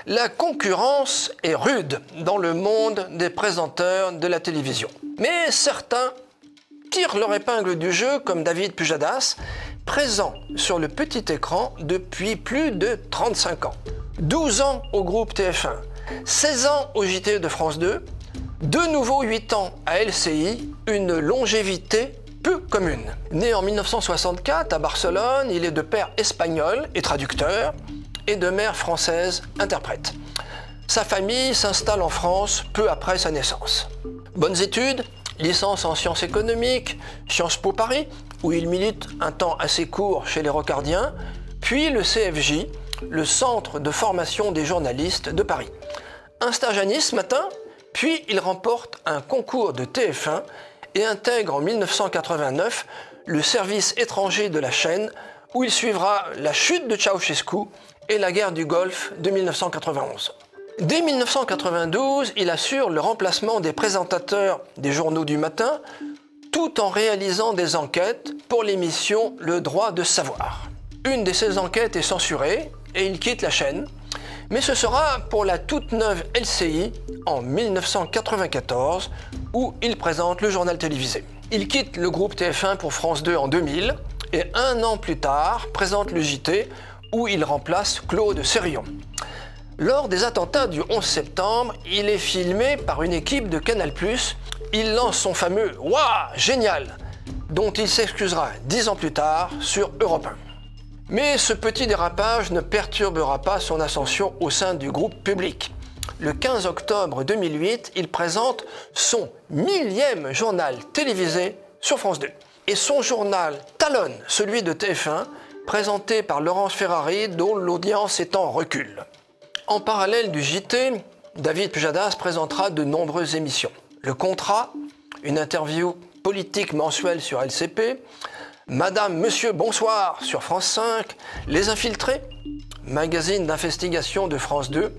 La concurrence est rude dans le monde des présenteurs de la télévision. Mais certains tirent leur épingle du jeu, comme David Pujadas, présent sur le petit écran depuis plus de 35 ans. 12 ans au groupe TF1, 16 ans au JT de France 2, de nouveau 8 ans à LCI, une longévité peu commune. Né en 1964 à Barcelone, il est de père espagnol et traducteur, et de mère française interprète. Sa famille s'installe en France peu après sa naissance. Bonnes études, licence en sciences économiques, Sciences Po Paris, où il milite un temps assez court chez les Rocardiens, puis le CFJ, le Centre de formation des journalistes de Paris. Un stage à Nice matin, puis il remporte un concours de TF1 et intègre en 1989 le service étranger de la chaîne, où il suivra la chute de Ceausescu et la guerre du Golfe de 1991. Dès 1992, il assure le remplacement des présentateurs des journaux du matin, tout en réalisant des enquêtes pour l'émission Le Droit de Savoir. Une de ces enquêtes est censurée et il quitte la chaîne, mais ce sera pour la toute neuve LCI en 1994 où il présente le journal télévisé. Il quitte le groupe TF1 pour France 2 en 2000 et un an plus tard présente le JT où il remplace Claude Sérillon. Lors des attentats du 11 septembre, il est filmé par une équipe de Canal+. Il lance son fameux « Waouh, génial !» dont il s'excusera 10 ans plus tard sur Europe 1. Mais ce petit dérapage ne perturbera pas son ascension au sein du groupe public. Le 15 octobre 2008, il présente son 1000e journal télévisé sur France 2. Et son journal talonne celui de TF1, présenté par Laurence Ferrari, dont l'audience est en recul. En parallèle du JT, David Pujadas présentera de nombreuses émissions. Le Contrat, une interview politique mensuelle sur LCP, Madame, Monsieur, Bonsoir sur France 5, Les Infiltrés, magazine d'investigation de France 2.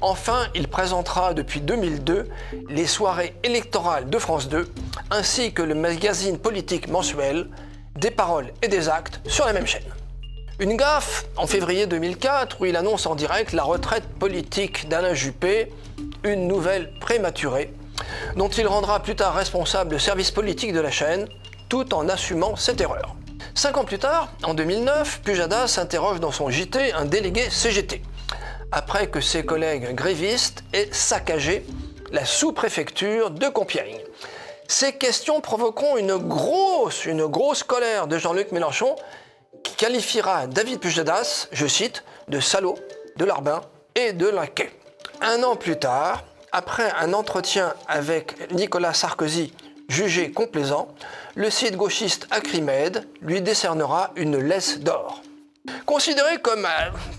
Enfin, il présentera depuis 2002 les soirées électorales de France 2, ainsi que le magazine politique mensuel, Des paroles et des actes sur la même chaîne. Une gaffe en février 2004 où il annonce en direct la retraite politique d'Alain Juppé, une nouvelle prématurée, dont il rendra plus tard responsable le service politique de la chaîne, tout en assumant cette erreur. 5 ans plus tard, en 2009, Pujadas s'interroge dans son JT un délégué CGT, après que ses collègues grévistes aient saccagé la sous-préfecture de Compiègne. Ces questions provoqueront une grosse colère de Jean-Luc Mélenchon, qui qualifiera David Pujadas, je cite, de salaud, de larbin et de laquais. Un an plus tard, après un entretien avec Nicolas Sarkozy jugé complaisant, le site gauchiste Acrimed lui décernera une laisse d'or. Considéré comme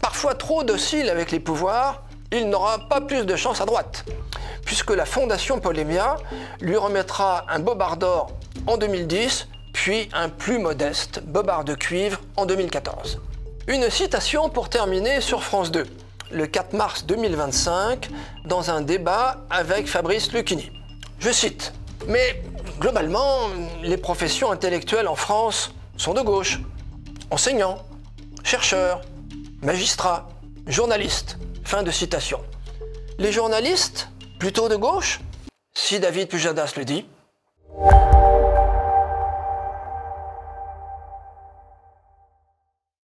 parfois trop docile avec les pouvoirs, il n'aura pas plus de chance à droite, puisque la Fondation Polémia lui remettra un bobard d'or en 2010, puis un plus modeste bobard de cuivre en 2014. Une citation pour terminer sur France 2, le 4 mars 2025, dans un débat avec Fabrice Lucchini. Je cite, « Mais globalement, les professions intellectuelles en France sont de gauche. Enseignants, chercheurs, magistrats, journalistes. » Fin de citation. Les journalistes, plutôt de gauche? Si David Pujadas le dit.